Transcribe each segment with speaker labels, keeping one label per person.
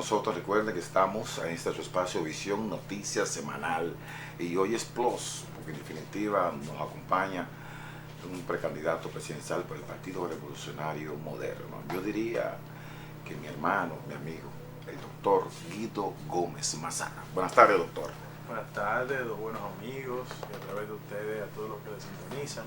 Speaker 1: nosotros. Recuerden que estamos en este su espacio Visión Noticias Semanal y hoy es Plus, porque en definitiva nos acompaña un precandidato presidencial por el Partido Revolucionario Moderno. Yo diría que mi hermano, mi amigo, el doctor Guido Gómez Mazara. Buenas tardes, doctor.
Speaker 2: Buenas tardes, dos buenos amigos, y a través de ustedes, a todos los que les sintonizan.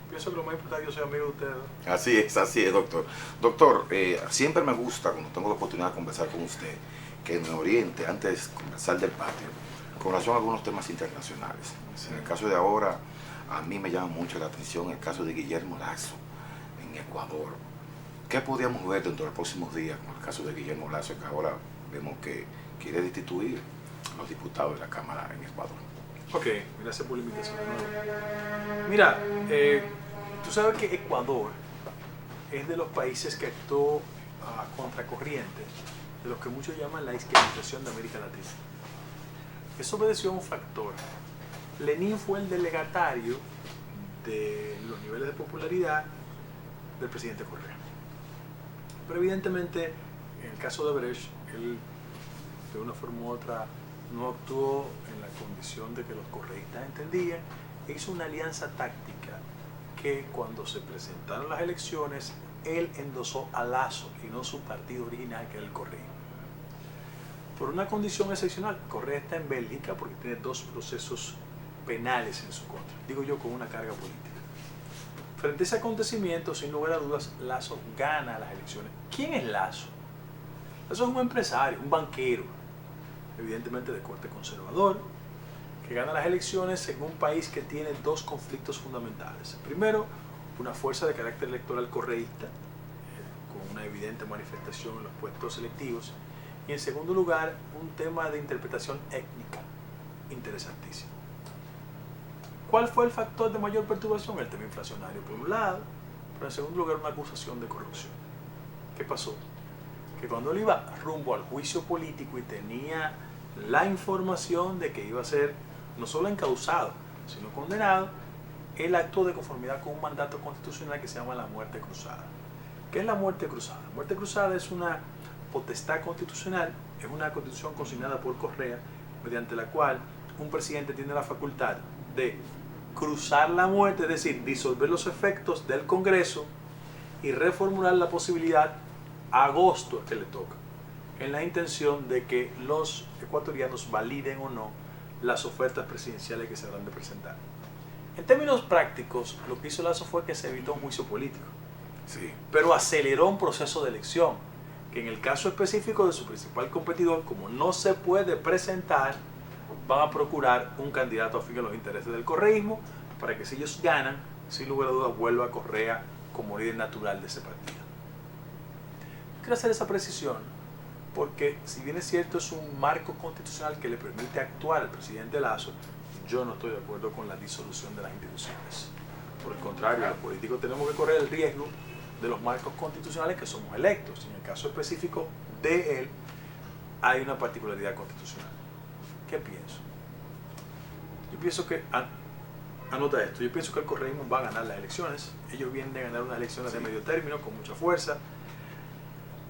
Speaker 2: Pienso que lo más importante es que yo soy amigo de ustedes.
Speaker 1: Así es, doctor. Doctor, siempre me gusta, cuando tengo la oportunidad de conversar con usted, que me oriente antes de conversar del patio, con relación a algunos temas internacionales.
Speaker 2: Sí.
Speaker 1: En el caso de ahora, a mí me llama mucho la atención el caso de Guillermo Lasso en Ecuador. ¿Qué podríamos ver dentro de los próximos días con el caso de Guillermo Lasso, que ahora vemos que quiere destituir a los diputados de la Cámara en Ecuador?
Speaker 2: Ok, gracias por la invitación. Mira, tú sabes que Ecuador es de los países que actuó a contracorriente de lo que muchos llaman la izquierización de América Latina. Eso obedeció a un factor. Lenin fue el delegatario de los niveles de popularidad del presidente Correa. Pero evidentemente, en el caso de Brecht, él de una forma u otra no actuó en la condición de que los correístas entendían e hizo una alianza táctica que cuando se presentaron las elecciones, él endosó a Lasso y no su partido original, que era el correísmo. Por una condición excepcional, Correa está en Bélgica porque tiene dos procesos penales en su contra, digo yo, con una carga política. Frente a ese acontecimiento, sin lugar a dudas, Lasso gana las elecciones. ¿Quién es Lasso? Lasso es un empresario, un banquero, evidentemente de corte conservador, que gana las elecciones en un país que tiene dos conflictos fundamentales. Primero, una fuerza de carácter electoral correísta, con una evidente manifestación en los puestos electivos, y en segundo lugar, un tema de interpretación étnica interesantísimo. ¿Cuál fue el factor de mayor perturbación? El tema inflacionario por un lado, pero en segundo lugar una acusación de corrupción. ¿Qué pasó? Que cuando él iba rumbo al juicio político y tenía la información de que iba a ser no solo encausado, sino condenado, él actuó de conformidad con un mandato constitucional que se llama la muerte cruzada. ¿Qué es la muerte cruzada? La muerte cruzada es una potestad constitucional, es una constitución consignada por Correa, mediante la cual un presidente tiene la facultad de cruzar la muerte, es decir, disolver los efectos del Congreso y reformular la posibilidad a agosto que le toca, en la intención de que los ecuatorianos validen o no las ofertas presidenciales que se habrán de presentar. En términos prácticos, lo que hizo Lasso fue que se evitó un juicio político,
Speaker 1: Sí.
Speaker 2: pero aceleró un proceso de elección, que en el caso específico de su principal competidor, como no se puede presentar, van a procurar un candidato afín a los intereses del correísmo, para que si ellos ganan, sin lugar a dudas, vuelva a Correa como líder natural de ese partido. Quiero hacer esa precisión porque, si bien es cierto, es un marco constitucional que le permite actuar al presidente Lasso, yo no estoy de acuerdo con la disolución de las instituciones. Por el contrario, los políticos tenemos que correr el riesgo de los marcos constitucionales que somos electos. En el caso específico de él, hay una particularidad constitucional. ¿Qué pienso? Yo pienso que, anota esto, yo pienso que el correísmo va a ganar las elecciones. Ellos vienen a ganar unas elecciones de medio término con mucha fuerza.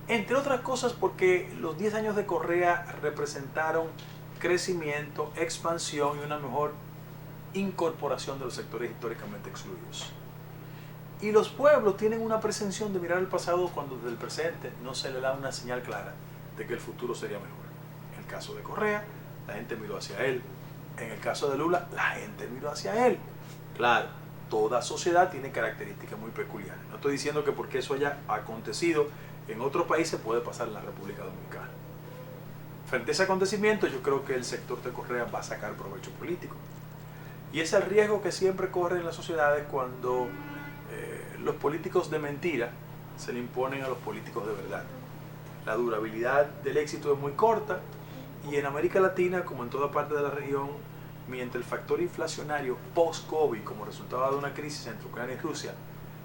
Speaker 2: Entre otras cosas porque los 10 años de Correa representaron crecimiento, expansión y una mejor incorporación de los sectores históricamente excluidos. Y los pueblos tienen una pretensión de mirar al pasado cuando desde el presente no se le da una señal clara de que el futuro sería mejor. En el caso de Correa, la gente miró hacia él. En el caso de Lula, la gente miró hacia él. Claro, toda sociedad tiene características muy peculiares. No estoy diciendo que porque eso haya acontecido en otros países puede pasar en la República Dominicana. Frente a ese acontecimiento, yo creo que el sector de Correa va a sacar provecho político. Y es el riesgo que siempre corren en las sociedades cuando los políticos de mentira se le imponen a los políticos de verdad. La durabilidad del éxito es muy corta y en América Latina, como en toda parte de la región, mientras el factor inflacionario post-COVID, como resultado de una crisis entre Ucrania y Rusia,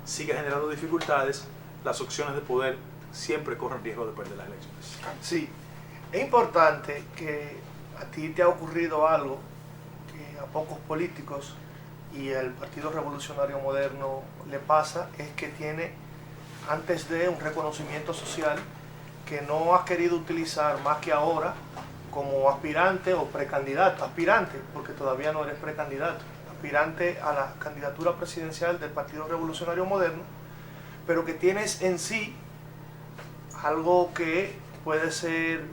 Speaker 2: sigue generando dificultades, las opciones de poder siempre corren riesgo de perder las elecciones.
Speaker 3: Sí, es importante que a ti te ha ocurrido algo que a pocos políticos y al Partido Revolucionario Moderno le pasa, es que tiene, antes de un reconocimiento social, que no has querido utilizar más que ahora como aspirante o precandidato, aspirante, porque todavía no eres precandidato, aspirante a la candidatura presidencial del Partido Revolucionario Moderno, pero que tienes en sí algo que puede ser,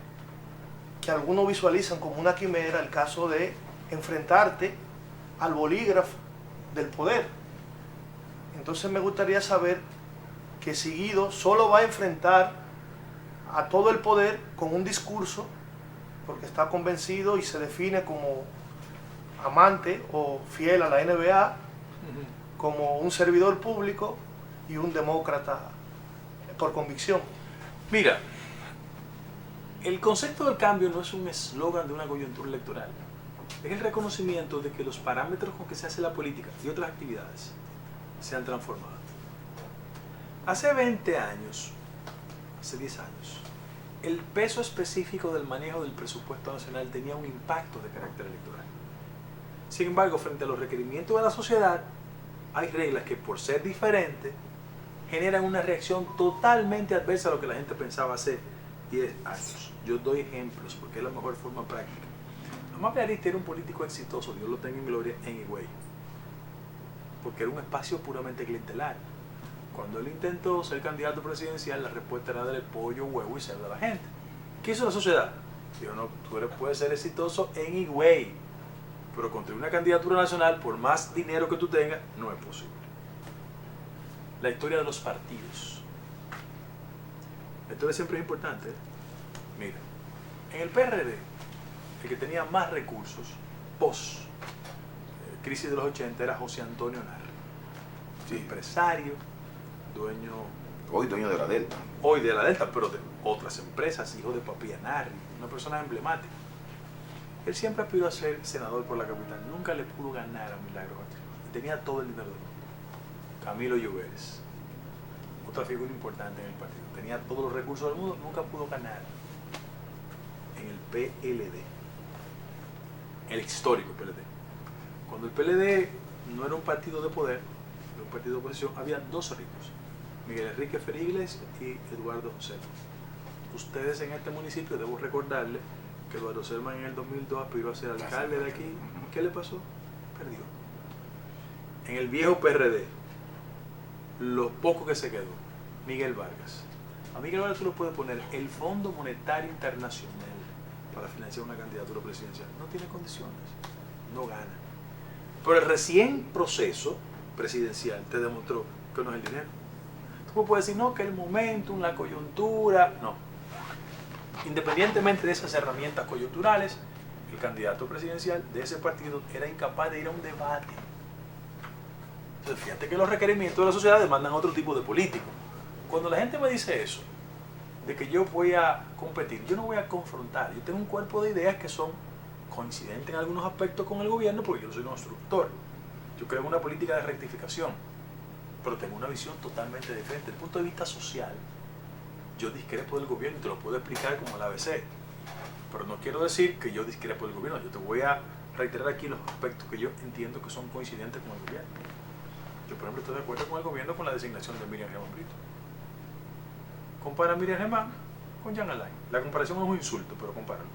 Speaker 3: que algunos visualizan como una quimera, el caso de enfrentarte al bolígrafo del poder. Entonces me gustaría saber que si Guido solo va a enfrentar a todo el poder con un discurso, porque está convencido y se define como amante o fiel a la NBA, como un servidor público y un demócrata por convicción.
Speaker 2: Mira, el concepto del cambio no es un eslogan de una coyuntura electoral. Es el reconocimiento de que los parámetros con que se hace la política y otras actividades se han transformado. Hace 20 años, hace 10 años, el peso específico del manejo del presupuesto nacional tenía un impacto de carácter electoral. Sin embargo, frente a los requerimientos de la sociedad, hay reglas que, por ser diferentes, generan una reacción totalmente adversa a lo que la gente pensaba hace 10 años. Yo doy ejemplos porque es la mejor forma práctica. Amable Arispe era un político exitoso, Dios lo tenga en gloria, en Higüey, porque era un espacio puramente clientelar. Cuando él intentó ser candidato presidencial, la respuesta era darle pollo, huevo y cerdo a la gente. ¿Qué hizo la sociedad? Dijo, no, tú puedes ser exitoso en Higüey, pero construir una candidatura nacional, por más dinero que tú tengas, no es posible. La historia de los partidos. La historia siempre es importante, ¿eh? Mira, en el PRD, el que tenía más recursos, post crisis de los 80, era José Antonio Narri. Sí. Empresario, dueño...
Speaker 1: Hoy dueño de la Delta.
Speaker 2: Hoy de la Delta, pero de otras empresas, hijo de Papía Narri, una persona emblemática. Él siempre aspiró a ser senador por la capital, nunca le pudo ganar a Milagros Ortiz. Tenía todo el dinero del mundo. Camilo Lloveres, otra figura importante en el partido, tenía todos los recursos del mundo, nunca pudo ganar. En el PLD, el histórico PLD. Cuando el PLD no era un partido de poder, era un partido de oposición, había dos ricos, Miguel Enrique Ferigles y Eduardo Selman. Ustedes en este municipio, debo recordarles que Eduardo Selman en el 2002 aspiró a ser alcalde de aquí. ¿Qué le pasó? Perdió. En el viejo PRD, lo poco que se quedó, Miguel Vargas. A Miguel Vargas tú lo puedes poner el Fondo Monetario Internacional para financiar una candidatura presidencial. No tiene condiciones, no gana. Pero el recién proceso presidencial te demostró que no es el dinero. Tú puedes decir, no, que el momentum, la coyuntura, no. Independientemente de esas herramientas coyunturales, el candidato presidencial de ese partido era incapaz de ir a un debate. Entonces, fíjate que los requerimientos de la sociedad demandan otro tipo de político. Cuando la gente me dice eso, de que yo voy a competir, yo no voy a confrontar. Yo tengo un cuerpo de ideas que son coincidentes en algunos aspectos con el gobierno, porque yo soy un constructor. Yo creo en una política de rectificación, pero tengo una visión totalmente diferente. Desde el punto de vista social, yo discrepo del gobierno y te lo puedo explicar como el ABC. Pero no quiero decir que yo discrepo del gobierno. Yo te voy a reiterar aquí los aspectos que yo entiendo que son coincidentes con el gobierno. Yo, por ejemplo, estoy de acuerdo con el gobierno con la designación de Miriam Germán Brito. Compara a Miriam Germán con Jean Alain. La comparación es un insulto, pero compáralo.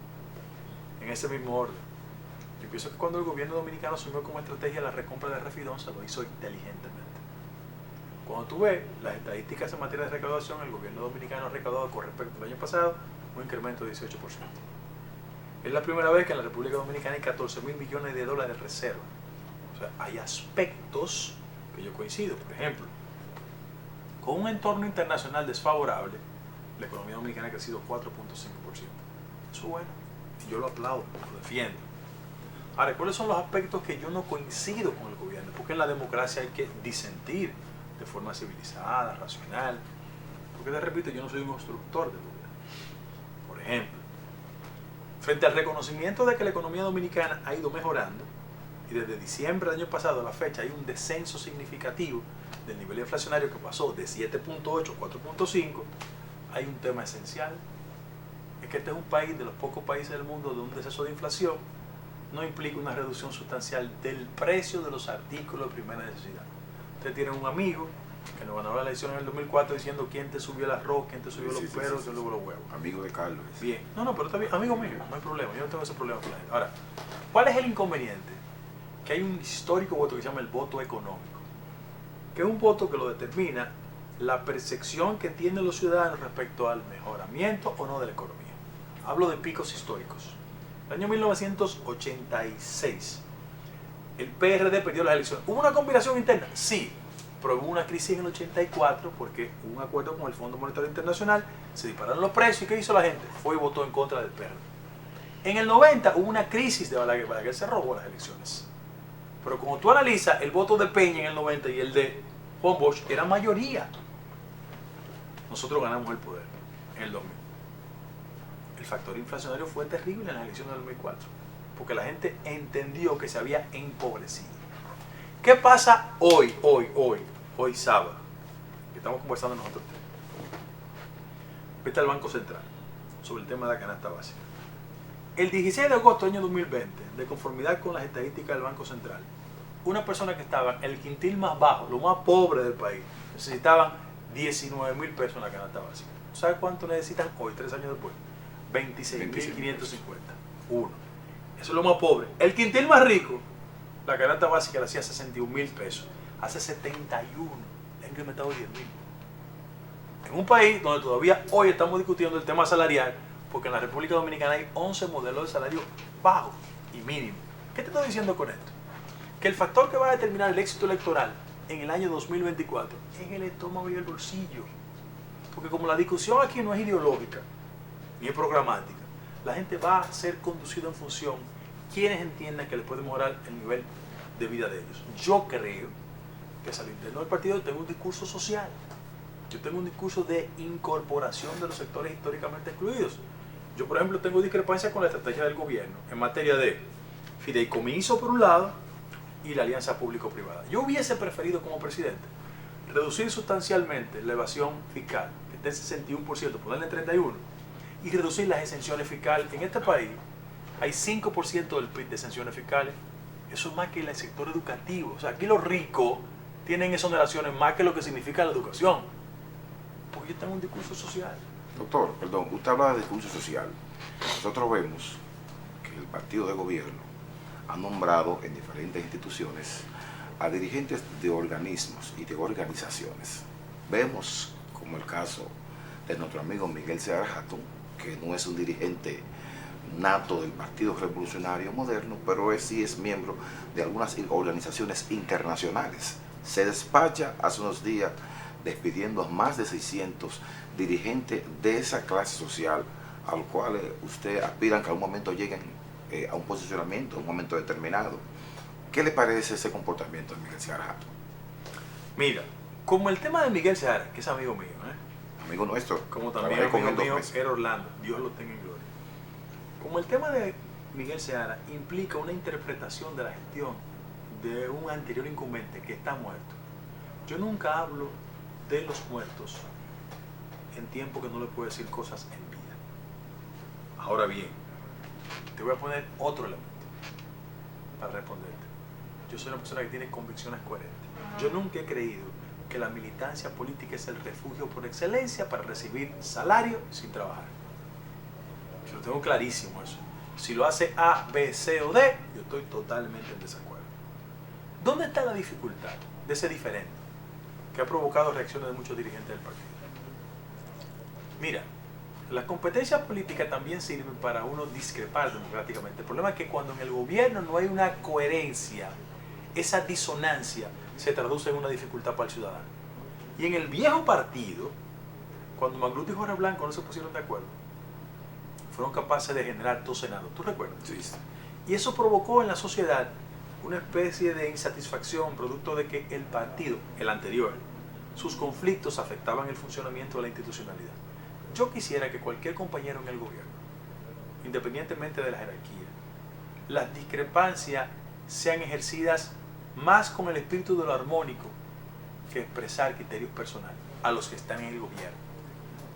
Speaker 2: En ese mismo orden. Yo pienso que cuando el gobierno dominicano asumió como estrategia la recompra de Refidón, se lo hizo inteligentemente. Cuando tú ves las estadísticas en materia de recaudación, el gobierno dominicano ha recaudado con respecto al año pasado un incremento de 18%. Es la primera vez que en la República Dominicana hay 14.000 millones de dólares de reserva. O sea, hay aspectos que yo coincido. Por ejemplo, con un entorno internacional desfavorable, la economía dominicana ha crecido 4.5%. Eso es bueno. Y yo lo aplaudo, lo defiendo. Ahora, ¿cuáles son los aspectos que yo no coincido con el gobierno? Porque en la democracia hay que disentir de forma civilizada, racional. Porque te repito, yo no soy un obstructor del gobierno. Por ejemplo, frente al reconocimiento de que la economía dominicana ha ido mejorando, y desde diciembre del año pasado a la fecha hay un descenso significativo del nivel inflacionario que pasó de 7.8 a 4.5, hay un tema esencial. Es que este es un país de los pocos países del mundo donde un descenso de inflación no implica una reducción sustancial del precio de los artículos de primera necesidad. Usted tiene un amigo que nos ganó la elección en el 2004 diciendo quién te subió el arroz, quién te subió los perros, quién luego los huevos.
Speaker 1: Amigo de Carlos.
Speaker 2: Bien, no, pero está bien, amigo mío, no hay problema, yo no tengo ese problema con la gente. Ahora, ¿cuál es el inconveniente? Que hay un histórico voto que se llama el voto económico, que es un voto que lo determina la percepción que tienen los ciudadanos respecto al mejoramiento o no de la economía. Hablo de picos históricos. En el año 1986, el PRD perdió las elecciones. ¿Hubo una combinación interna? Sí, pero hubo una crisis en el 84 porque hubo un acuerdo con el Fondo Monetario Internacional, se dispararon los precios y ¿qué hizo la gente? Fue y votó en contra del PRD. En el 90 hubo una crisis de Balaguer se robó las elecciones. Pero como tú analizas, el voto de Peña en el 90 y el de Juan Bosch era mayoría. Nosotros ganamos el poder en el 2000. El factor inflacionario fue terrible en las elecciones del 2004, porque la gente entendió que se había empobrecido. ¿Qué pasa hoy sábado? Que estamos conversando nosotros tres. Vete al Banco Central sobre el tema de la canasta básica. El 16 de agosto del año 2020, de conformidad con las estadísticas del Banco Central, una persona que estaba en el quintil más bajo, lo más pobre del país, necesitaban 19.000 pesos en la canasta básica. ¿Sabes cuánto necesitan hoy, 3 años después? 26.550. Uno. Eso es lo más pobre. El quintil más rico, la canasta básica le hacía 61.000 pesos. Hace 71. Le han incrementado 10.000. En un país donde todavía hoy estamos discutiendo el tema salarial, porque en la República Dominicana hay 11 modelos de salario bajo y mínimo. ¿Qué te estoy diciendo con esto? Que el factor que va a determinar el éxito electoral en el año 2024 es el estómago y el bolsillo. Porque como la discusión aquí no es ideológica, ni es programática, la gente va a ser conducida en función quienes entiendan que les puede mejorar el nivel de vida de ellos. Yo creo que al interno del partido tengo un discurso social. Yo tengo un discurso de incorporación de los sectores históricamente excluidos. Yo, por ejemplo, tengo discrepancias con la estrategia del gobierno en materia de fideicomiso por un lado y la alianza público-privada. Yo hubiese preferido como presidente reducir sustancialmente la evasión fiscal, que está en 61%, ponerla en 31%, y reducir las exenciones fiscales. En este país hay 5% del PIB de exenciones fiscales. Eso es más que el sector educativo. O sea, aquí los ricos tienen exoneraciones más que lo que significa la educación. Porque yo tengo un discurso social.
Speaker 1: Doctor, perdón, usted habla de discurso social. Nosotros vemos que el partido de gobierno ha nombrado en diferentes instituciones a dirigentes de organismos y de organizaciones. Vemos como el caso de nuestro amigo Miguel Seara Hatton, que no es un dirigente nato del Partido Revolucionario Moderno, pero sí es miembro de algunas organizaciones internacionales. Se despacha hace unos días despidiendo a más de 600 dirigentes de esa clase social, a los cuales usted aspiran que a un momento lleguen a un posicionamiento, a un momento determinado. ¿Qué le parece ese comportamiento de Miguel Seara Hatton?
Speaker 2: Mira, como el tema de Miguel Seara, que es amigo mío,
Speaker 1: amigo nuestro,
Speaker 2: como también amigo mío era Orlando, Dios lo tenga en gloria. Como el tema de Miguel Seara implica una interpretación de la gestión de un anterior incumbente que está muerto, yo nunca hablo de los muertos en tiempo que no le puedo decir cosas en vida. Ahora bien, te voy a poner otro elemento para responderte. Yo soy una persona que tiene convicciones coherentes. Yo nunca he creído que la militancia política es el refugio por excelencia para recibir salario sin trabajar. Yo lo tengo clarísimo eso. Si lo hace A, B, C o D, yo estoy totalmente en desacuerdo. ¿Dónde está la dificultad de ese diferente que ha provocado reacciones de muchos dirigentes del partido? Mira, las competencias políticas también sirven para uno discrepar democráticamente. El problema es que cuando en el gobierno no hay una coherencia, esa disonancia se traduce en una dificultad para el ciudadano. Y en el viejo partido, cuando Magluto y Jorge Blanco no se pusieron de acuerdo, fueron capaces de generar 2 senados. ¿Tú recuerdas?
Speaker 1: Sí.
Speaker 2: Y eso provocó en la sociedad una especie de insatisfacción producto de que el partido, el anterior, sus conflictos afectaban el funcionamiento de la institucionalidad. Yo quisiera que cualquier compañero en el gobierno, independientemente de la jerarquía, las discrepancias sean ejercidas más con el espíritu de lo armónico que expresar criterios personales a los que están en el gobierno,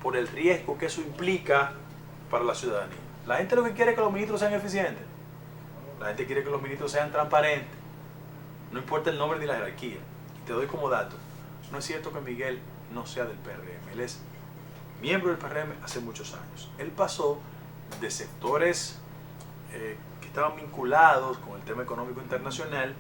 Speaker 2: por el riesgo que eso implica para la ciudadanía. La gente lo que quiere es que los ministros sean eficientes, la gente quiere que los ministros sean transparentes, no importa el nombre ni la jerarquía. Y te doy como dato, no es cierto que Miguel no sea del PRM. Él es miembro del PRM hace muchos años. Él pasó de sectores que estaban vinculados con el tema económico internacional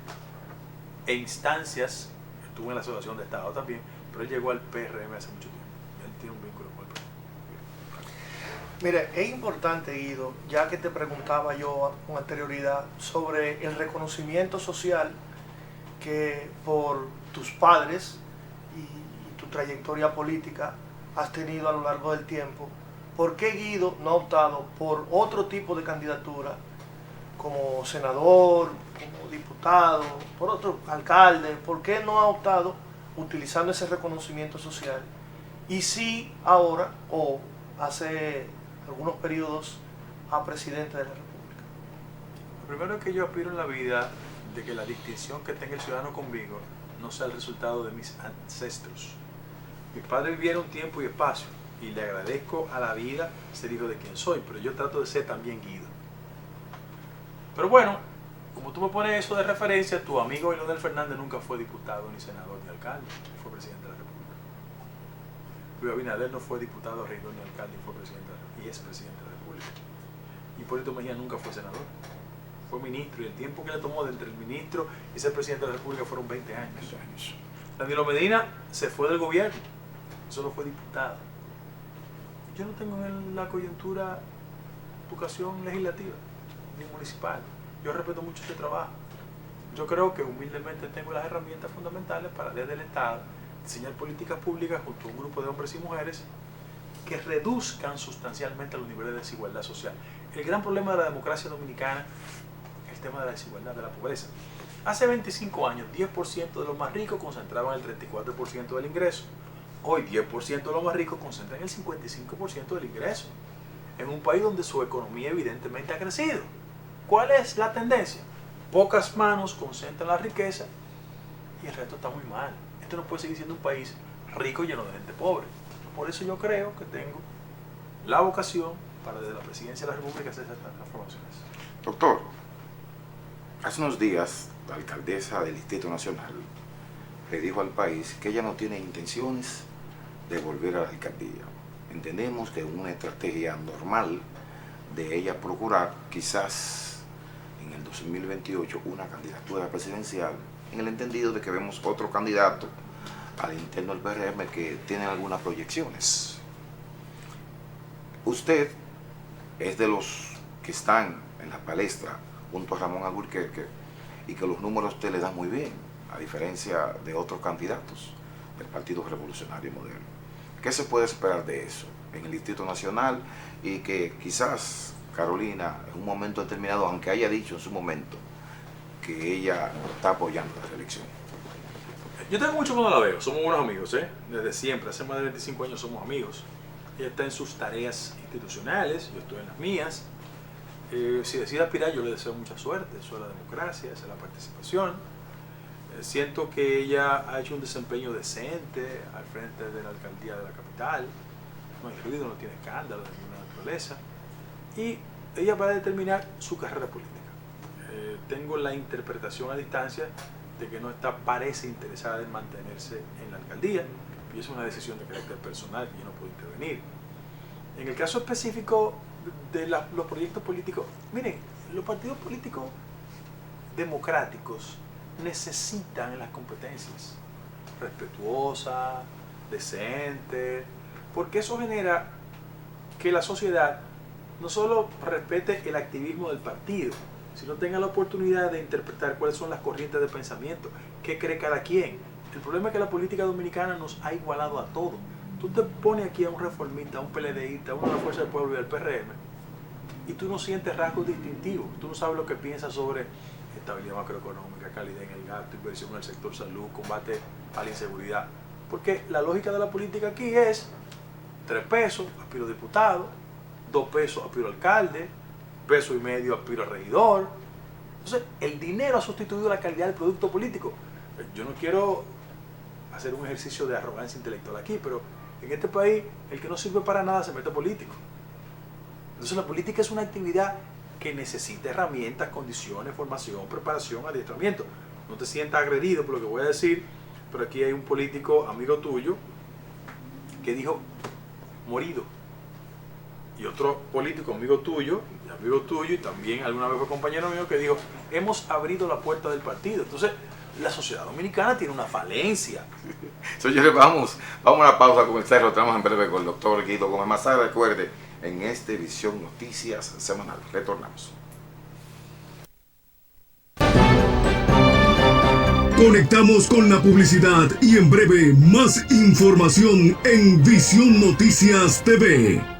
Speaker 2: e instancias, estuvo en la Asociación de Estado también, pero él llegó al PRM hace mucho tiempo. Él tiene un vínculo con el PRM.
Speaker 3: Mire, es importante, Guido, ya que te preguntaba yo con anterioridad sobre el reconocimiento social que por tus padres y tu trayectoria política has tenido a lo largo del tiempo. ¿Por qué Guido no ha optado por otro tipo de candidatura, como senador, como diputado, por otro alcalde? ¿Por qué no ha optado utilizando ese reconocimiento social? Y sí ahora, o hace algunos periodos, a presidente de la República.
Speaker 2: Lo primero que yo aspiro en la vida de que la distinción que tenga el ciudadano conmigo no sea el resultado de mis ancestros. Mis padres vivieron tiempo y espacio y le agradezco a la vida ser hijo de quien soy, pero yo trato de ser también Guido. Pero bueno, como tú me pones eso de referencia, tu amigo Leonel Fernández nunca fue diputado, ni senador, ni alcalde, fue presidente de la República. Luis Abinader no fue diputado, regidor, ni alcalde, y fue presidente y es presidente de la República. Hipólito Mejía nunca fue senador, fue ministro, y el tiempo que le tomó de entre el ministro y ser presidente de la República fueron 20 años. Danilo Medina se fue del gobierno, solo fue diputado. Yo no tengo en la coyuntura vocación legislativa ni municipal. Yo respeto mucho ese trabajo. Yo creo que humildemente tengo las herramientas fundamentales para desde el Estado diseñar políticas públicas junto a un grupo de hombres y mujeres que reduzcan sustancialmente los niveles de desigualdad social. El gran problema de la democracia dominicana es el tema de la desigualdad, de la pobreza. Hace 25 años, 10% de los más ricos concentraban el 34% del ingreso. Hoy, 10% de los más ricos concentran el 55% del ingreso. En un país donde su economía evidentemente ha crecido. ¿Cuál es la tendencia? Pocas manos concentran la riqueza y el resto está muy mal. Esto no puede seguir siendo un país rico lleno de gente pobre. Por eso yo creo que tengo la vocación para desde la presidencia de la República hacer esas transformaciones.
Speaker 1: Doctor, hace unos días la alcaldesa del Distrito Nacional le dijo al país que ella no tiene intenciones de volver a la alcaldía. Entendemos que es una estrategia normal de ella procurar quizás en el 2028 una candidatura presidencial, en el entendido de que vemos otro candidato al interno del PRM que tiene algunas proyecciones. Usted es de los que están en la palestra junto a Ramón Alburquerque y que los números a usted le dan muy bien, a diferencia de otros candidatos del Partido Revolucionario Moderno. ¿Qué se puede esperar de eso en el Distrito Nacional y que quizás Carolina en un momento determinado, aunque haya dicho en su momento que ella está apoyando la reelección?
Speaker 2: Yo tengo mucho cuando la veo, somos buenos amigos, desde siempre, hace más de 25 años somos amigos. Ella está en sus tareas institucionales, yo estoy en las mías. Si decide aspirar, yo le deseo mucha suerte, eso es la democracia, esa es la participación. Siento que ella ha hecho un desempeño decente al frente de la alcaldía de la capital, no hay ruido, no tiene escándalo de ninguna naturaleza, y ella va a determinar su carrera política. Tengo la interpretación a distancia de que no parece interesada en mantenerse en la alcaldía, y es una decisión de carácter personal y yo no puedo intervenir. En el caso específico de los proyectos políticos, miren, los partidos políticos democráticos necesitan las competencias respetuosas, decentes, porque eso genera que la sociedad no solo respete el activismo del partido, sino tenga la oportunidad de interpretar cuáles son las corrientes de pensamiento, qué cree cada quien. El problema es que la política dominicana nos ha igualado a todos. Tú te pones aquí a un reformista, a un PLDista, a uno de la Fuerza del Pueblo y al PRM, y tú no sientes rasgos distintivos, tú no sabes lo que piensas sobre estabilidad macroeconómica, calidad en el gasto, inversión en el sector salud, combate a la inseguridad. Porque la lógica de la política aquí es 3 pesos, aspiro a diputado, 2 pesos, aspiro a alcalde, $1.50 aspiro a regidor. Entonces, el dinero ha sustituido la calidad del producto político. Yo no quiero hacer un ejercicio de arrogancia intelectual aquí, pero en este país el que no sirve para nada se mete político. Entonces la política es una actividad que necesita herramientas, condiciones, formación, preparación, adiestramiento. No te sientas agredido por lo que voy a decir, pero aquí hay un político amigo tuyo que dijo morido. Y otro político amigo tuyo y también alguna vez fue compañero mío que dijo, hemos abrido la puerta del partido. Entonces, la sociedad dominicana tiene una falencia.
Speaker 1: Señores, vamos a una pausa comercial y lo tenemos en breve con el doctor Guido Gómez Mazara. Recuerde, en este Visión Noticias Semanal. Retornamos.
Speaker 4: Conectamos con la publicidad y en breve más información en Visión Noticias TV.